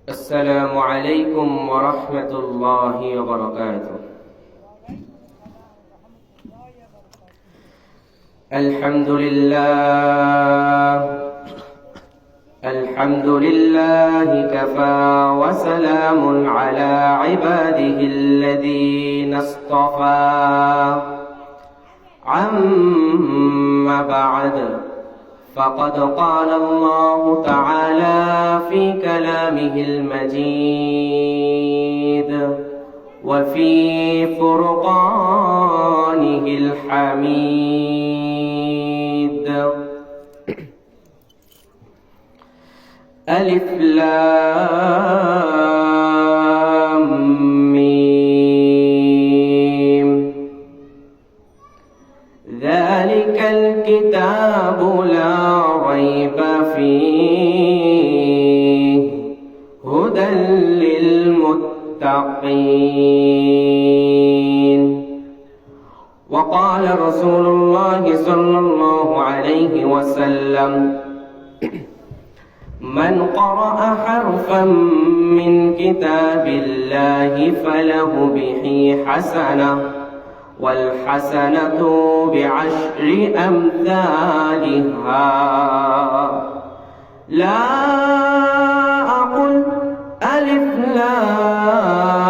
السلام عليكم ورحمة الله وبركاته. الحمد لله كفى وسلام على عباده الذين اصطفى. عما بعد، فقد قال الله تعالى في كلامه المجيد وفي فرقانه الحميد: ألف لام ميم. ذلك الكتاب لا ريب فيه هدى للمتقين. وقال رسول الله صلى الله عليه وسلم: من قرأ حرفا من كتاب الله فله به حسنة، والحسنة بعشر أمثالها. لا أقل ألف لام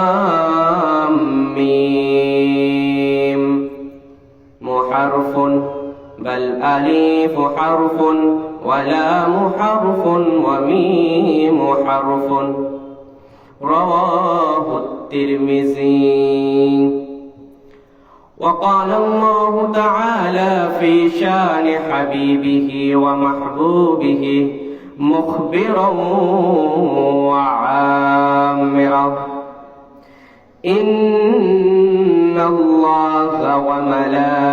ميم محرف، بل ألف حرف ولام حرف وميم حرف. رواه الترمذي. وقال الله تعالى في شان حبيبه ومحبوبه مخبرا وعامرا: إن الله وملائكته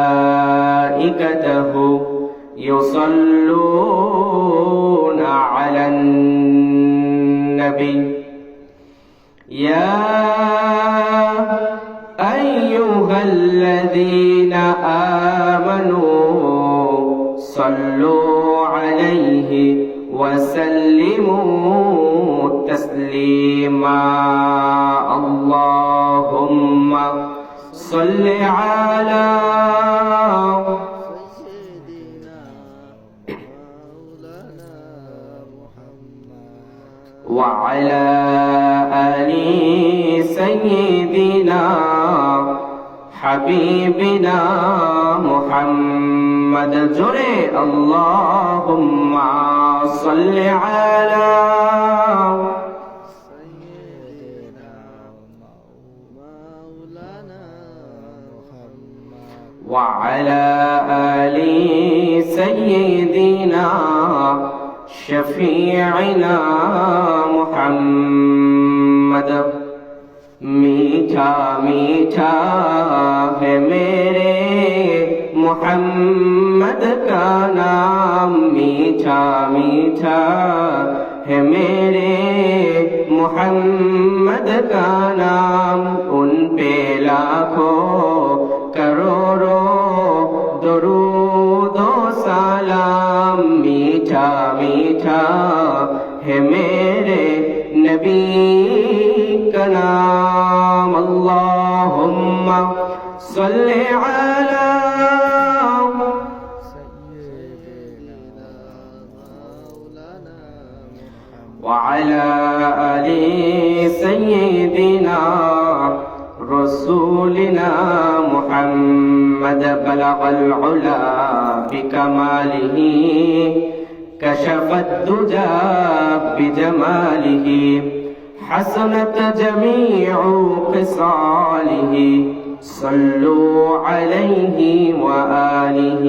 يصلون على النبي يا أيها الذين آمنوا صلوا عليه وسلموا تسليما. اللهم صل على وعلى آل سيدنا حبيبنا محمد. جري اللهم صل على سيدنا مولانا محمد وعلى آل سيدنا شفيعنا محمد. मीठा मीठा है मेरे मोहम्मद का नाम, मीठा मीठा है मेरे मोहम्मद का नाम। उन पे लाखों करोड़ों दरूद व सलाम। मीठा मीठा है मेरे नबी का नाम। اللهم صل على سيدنا مولانا وعلى آل سيدنا رسولنا محمد. بلغ العلا بكماله كشف الدجى بجماله، حسنت جميع خصاله. صلوا عليه وآله.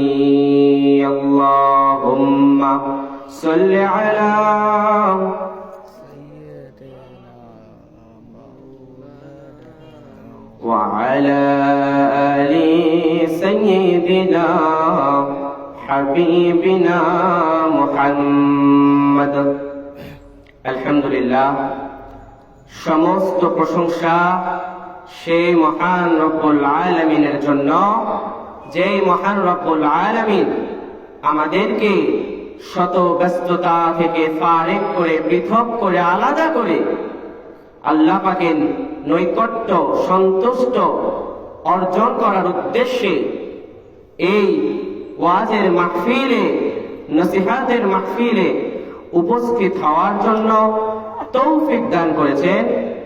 اللهم صل على سيدنا مولانا وعلى آل سيدنا حبيبنا محمد। الحمد لله। সমস্ত প্রশংসা সেই মহান রব্বুল আলামিনের জন্য, যেই মহান রব্বুল আলামিন আমাদেরকে শত ব্যস্ততা থেকে ফারেক করে, পৃথক করে, আলাদা করে আল্লাহ পাকের নৈকট্য, সন্তুষ্ট অর্জন করার উদ্দেশ্যে এই ওয়াজের মাহফিলে, নসিহাতের মাহফিলে উপস্থিত হওয়ার জন্য তৌফিক দান করেছেন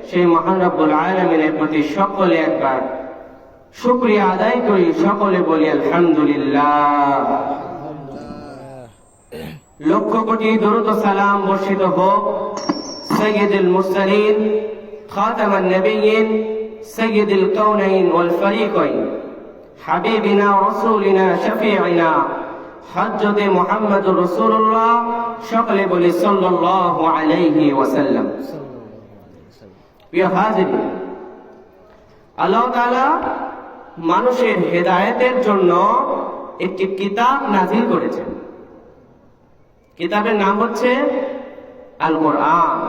সেই মহান রব্বুল আলামিনের প্রতি সকলে একবার শুকরিয়া আদায় করি, সকলে বলি আলহামদুলিল্লাহ। লক্ষ কোটি দরুদ ও সালাম বর্ষিত হোক সাইয়্যিদুল মুরসালিন, খাতামান নবিয়্যিন, সাইয়্যিদুল কাউনাইন ওয়াল ফারিকাইন, হাবিবিনা রাসূলিনা শাফিঈনা হযরত মুহাম্মদুর রাসূলুল্লাহ, সকলে বলি সাল্লাল্লাহু আলাইহি ওয়াসাল্লাম। প্রিয় হাজিরিন, আল্লাহ তাআলা মানুষের হেদায়েতের জন্য একটি কিতাব নাযিল করেছেন। কিতাবের নাম হচ্ছে আল কোরআন।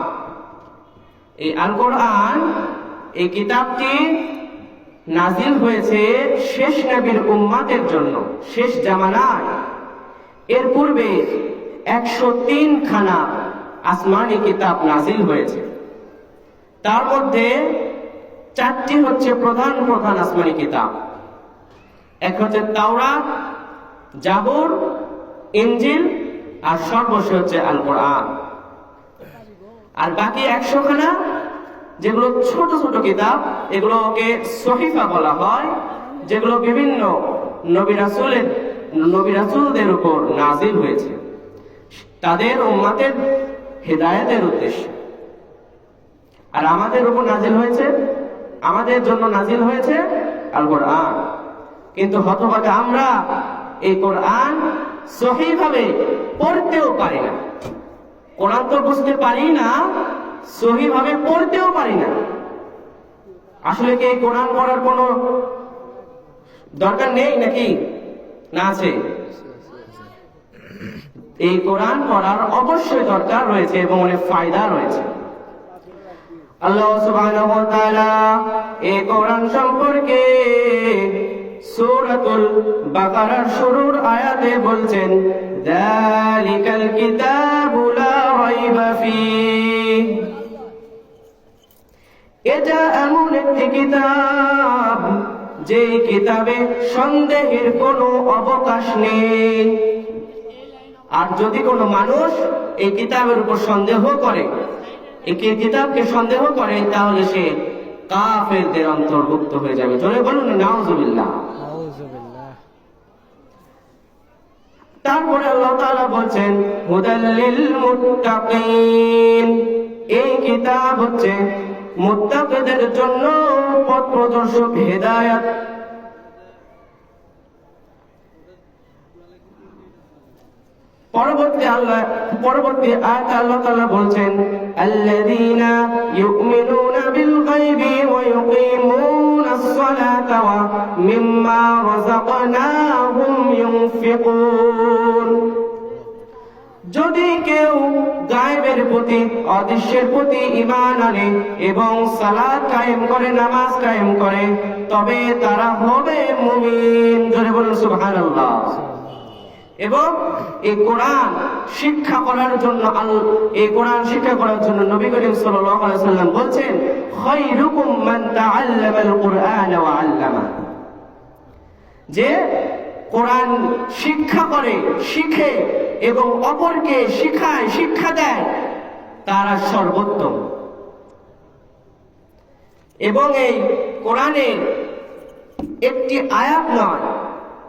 এই আল কোরআন, এই কিতাবটি নাযিল হয়েছে শেষ নবীর উম্মতের জন্য, শেষ জামানায়। এর পূর্বে 103 খানা আসমানি কিতাব নাযিল হয়েছে। তার মধ্যে 4টি হচ্ছে প্রধান প্রধান আসমানি কিতাব। এক হচ্ছে তাওরাত, জাবুর, ইনজিল, আর সর্বশেষ হচ্ছে আল কোরআন। আর বাকি 100 খানা যেগুলো ছোট ছোট কিতাব, এগুলোকে সহিফা বলা হয়, যেগুলো বিভিন্ন নবী রাসূলদের উপর নাযিল হয়েছে তাদের উম্মতের হেদায়েতের উদ্দেশ্যে। আর আমাদের উপর নাযিল হয়েছে, আমাদের জন্য নাযিল হয়েছে আল কোরআন। কিন্তু হতভাগা আমরা এই কোরআন সহিভাবে পড়তেও পারি না। কোরআন তো বুঝতে পারি না, সহিভাবে পড়তেও পারি না। আসলে কি এই কোরআন পড়ার কোনো দরকার নেই নাকি? না, আছে। এই কোরআন পড়ার অবশ্যই দরকার রয়েছে এবং অনেক ফায়দা রয়েছে। আল্লাহ সুবহানাহু ওয়া তাআলা এই কোরআন সম্পর্কে সূরাতুল বাকারার শুরুর আয়াতে বলছেন, যালিকাল কিতাবু লা রাইবা ফীহ। এটা এমন একটি কিতাব যে কিতাবে সন্দেহের কোনো অবকাশ নেই। আর যদি কোনো মানুষ এই কিতাবের উপর সন্দেহ করে, এই কিতাবকে সন্দেহ করে, তাহলে সে কাফেরদের অন্তর্ভুক্ত হয়ে যাবে। জোরে বলুন নাউযুবিল্লাহ। তারপরে আল্লাহ তাআলা বলছেন, হুদাল লিল মুত্তাকিন। এই কিতাব হচ্ছে মুত্তাকিদের জন্য পথ প্রদর্শক, হেদায়েত। পরবর্তী আয়াতে আল্লাহ তাআলা বলছেন, আল্লাযীনা ইউমিনুনা বিল গায়বি ওয়া ইউকিমুনাস সালাতা ওয়া মিম্মা রাযাকনাহুম ইউনফিকুন। যদি কেউ গায়বের প্রতি, অদৃশ্যের প্রতি ঈমান আনে এবং সালাত কায়েম করে, নামাজ কায়েম করে, তবে তারা হবে মুমিন। জোরে বলুন সুবহানাল্লাহ। এবং এই কোরআন শিক্ষা করার জন্য নবী করিম সাল্লাল্লাহু আলাইহি ওয়াসাল্লাম বলছেন, খায়রুকুম মান তাআল্লামাল কুরআন ওয়া আল্লামা। যে কোরআন শিক্ষা করে, শিখে এবং অপরকে শিখায়, শিক্ষা দেয়, তারা সর্বোত্তম। এবং এই কোরআনে একটি আয়াত নয়,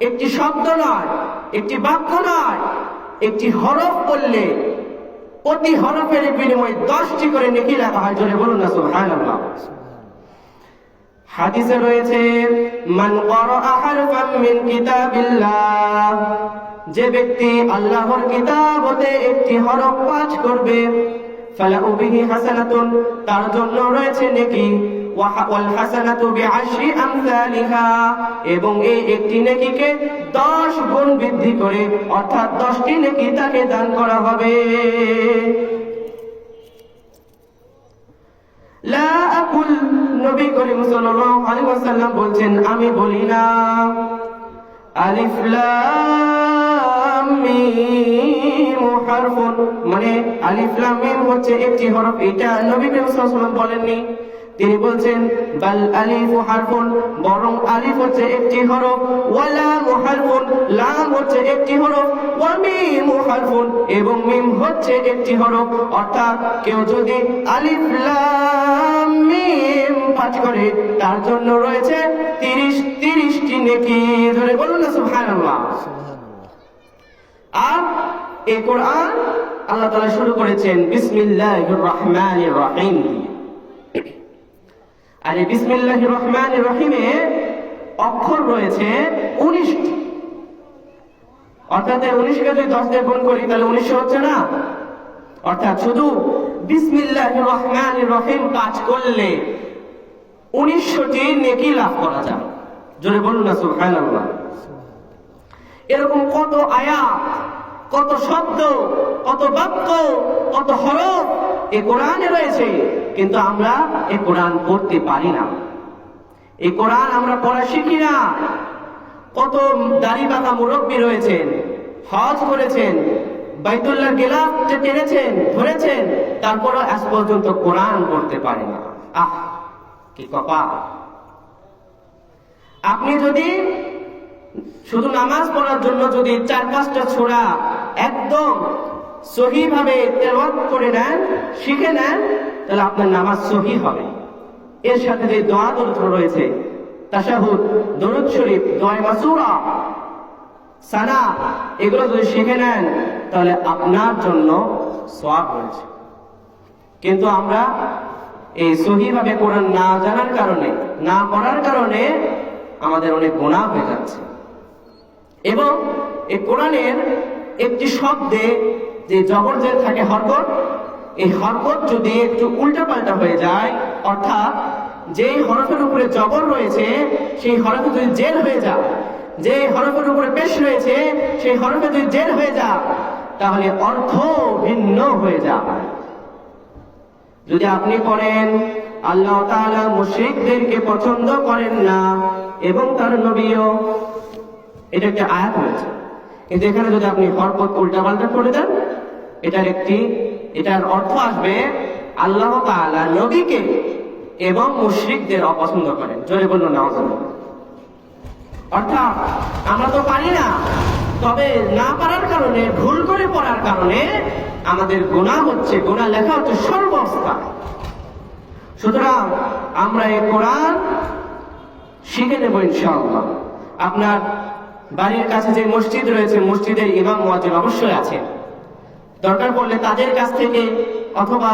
একটি শব্দ নয়, একটি বাক্য নয়, একটি হরফ পড়লে প্রতি হরফের বিনিময়ে 10টি করে নেকি লেখা হয়। জোরে বলুন না সুবহানাল্লাহ। হাদিসে রয়েছে, মান ক্বারাআ হারফাম মিন কিতাবিল্লাহ, যে ব্যক্তি আল্লাহর কিতাব হতে একটি হরফ পাঠ করবে, ফালাহু বিহি হাসানাতুন, তার জন্য রয়েছে নেকি, ওয়াল হাসানাতু বিআশরি আমসালিহা, এবং এই একটি নেকিকে 10 গুণ বৃদ্ধি করে, অর্থাৎ 10টি নেকি তাকে দান করা হবে। লা আকুল, নবী করিম সাল্লাল্লাহু আলাইহি ওয়াসাল্লাম বলছেন, আমি বলি না আলিফ লাম মিম হারফুন, মানে আলিফ লাম মিম হচ্ছে একটি হরফ, এটা নবী করিম সাল্লাল্লাহু আলাইহি ওয়াসাল্লাম বলেননি। তিনি বলছেন বাল আলিফু হারফুন, বরং আলিফ হচ্ছে একটি হরফ, ওয়া লাম হারফুন, লাম হচ্ছে একটি হরফ, ওয়া মিম হারফুন, এবং মিম হচ্ছে একটি হরফ। অর্থাৎ কেউ যদি আলিফ লাম মিম পাঠ করে তার জন্য রয়েছে 30টি নেকি। ধরে বলুন না সুবহানাল্লাহ। আর এই কোরআন আল্লাহ তাআলা শুরু করেছেন বিসমিল্লাহির রহমানির রহিম দিয়ে। আর এই বিসমিল্লাহির রহমানির রহিমে অক্ষর রয়েছে 19টি। অর্থাৎ 19কে যদি 10 দিয়ে গুণ করি তাহলে 1900 হচ্ছে না? অর্থাৎ শুধু বিসমিল্লাহির রহমানির রহিম পাঠ করলে 1900টি নেকি লাভ করা যায়। জোরে বলুন না সুবহানাল্লাহ। এরকম কত আয়াত, কত শব্দ, কত বাক্য, কত হরফ এই কোরআনে রয়েছে, কিন্তু আমরা এই কোরআন পড়তে পারি না। এই কোরআন আমরা পড়া শিখি না। কত দাড়ি বাঁধা মুরব্বী রয়েছেন, হজ করেছেন, বাইতুল্লাহর গিলাফ টেনেছেন, ধরেছেন, তারপরও আজ পর্যন্ত কোরআন পড়তে পারে না। আহ, কি কপাল! আপনি যদি শুধু নামাজ পড়ার জন্য যদি 4-5টা সূরা একদম সহিভাবে তেলাওয়াত করে নেন, শিখে নেন, তাহলে আপনার নামাজ সহি হবে। এর সাথে যে দোয়া দরুদ রয়েছে, তাশাহুদ, দরুদ শরীফ, দোয়া মাসুরা, সানা, এগুলো যদি শিখে নেন তাহলে আপনার জন্য সওয়াব রয়েছে। কিন্তু আমরা এই সহিভাবে কোরআন না জানার কারণে, না পড়ার কারণে আমাদের অনেক গুনাহ হয়ে যাচ্ছে। এবং এই কোরআনের একটি শব্দে যে জবর জের থাকে হরকত, এই হরকত যদি একটু উল্টাপাল্টা হয়ে যায়, অর্থাৎ যেই হরফের উপরে জবর রয়েছে সেই হরফে যদি জের হয়ে যায়, যে হরফের উপরে পেশ রয়েছে সেই হরফে যদি জের হয়ে যায়, তাহলে অর্থ ভিন্ন হয়ে যায়। যদি আপনি পড়েন আল্লাহ তাআলা মুশরিকদেরকে পছন্দ করেন না এবং তার নবীও, এটা একটা আয়াত রয়েছে, কিন্তু এখানে যদি আপনি হরকত উল্টাপাল্টা করে দেন, এটার অর্থ আসবে আল্লাহ তাআলা নবীকে এবং মুশরিকদের অপছন্দ করেন। জোরে বলুন নাউজুবিল্লাহ। অর্থাৎ আমরা তো পারি না, তবে না পারার কারণে, ভুল করে পড়ার কারণে আমাদের গুনাহ হচ্ছে, গুনাহ লেখা হচ্ছে সর্বাবস্থায়। সুতরাং আমরা এই কোরআন শিখে নেব ইনশাআল্লাহ। আপনার বাড়ির কাছে যে মসজিদ রয়েছে, মসজিদের ইমাম মুয়াজ্জিন অবশ্যই আছে, দরকার পড়লে তাদের কাছ থেকে অথবা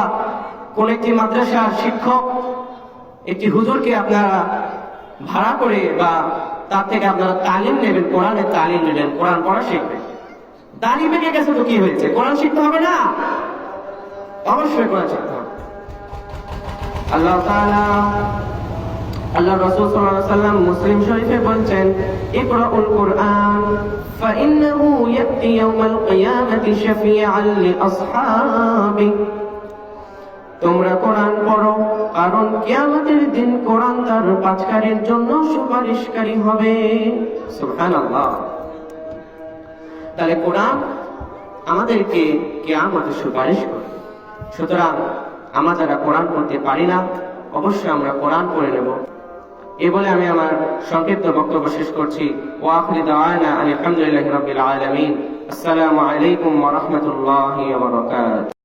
কোন একটি মাদ্রাসার শিক্ষক, একটি হুজুরকে আপনারা ভাড়া করে বা তার থেকে আপনারা তালিম নেবেন, কোরআনের তালিম নেবেন, কোরআন পড়া শিখবেন। দাড়ি পেকে গেছে তো কি হয়েছে, কোরআন শিখতে হবে না? অবশ্যই কোরআন শিখতে হবে। আল্লাহ তাআলা, আল্লাহ রাসূল সাল্লাল্লাহু আলাইহি ওয়াসাল্লাম মুসলিম শরীফে বলেন, ইকরাউল কুরআন ফাইন্নাহু ইয়াতি ইয়াউমাল কিয়ামাতি শাফিআন লিআসহাবি। তোমরা কোরআন পড়ো, কারণ কিয়ামতের দিন কোরআন তার পাঠকারীর জন্য সুপারিশকারী হবে। সুবহানাল্লাহ। তাহলে কোরআন আমাদেরকে কিয়ামতে সুপারিশ করে। সুতরাং আমরা যারা কোরআন পড়তে পারি না, অবশ্যই আমরা কোরআন পড়ে নেব। এই বলে আমি আমার সংক্ষিপ্ত বক্তব্য শেষ করছি। ওয়া আখিরু দাওয়ানা আলহামদুলিল্লাহি রাব্বিল আলামিন। আসসালামু আলাইকুম ওয়া রাহমাতুল্লাহি ওয়া বারাকাতুহু।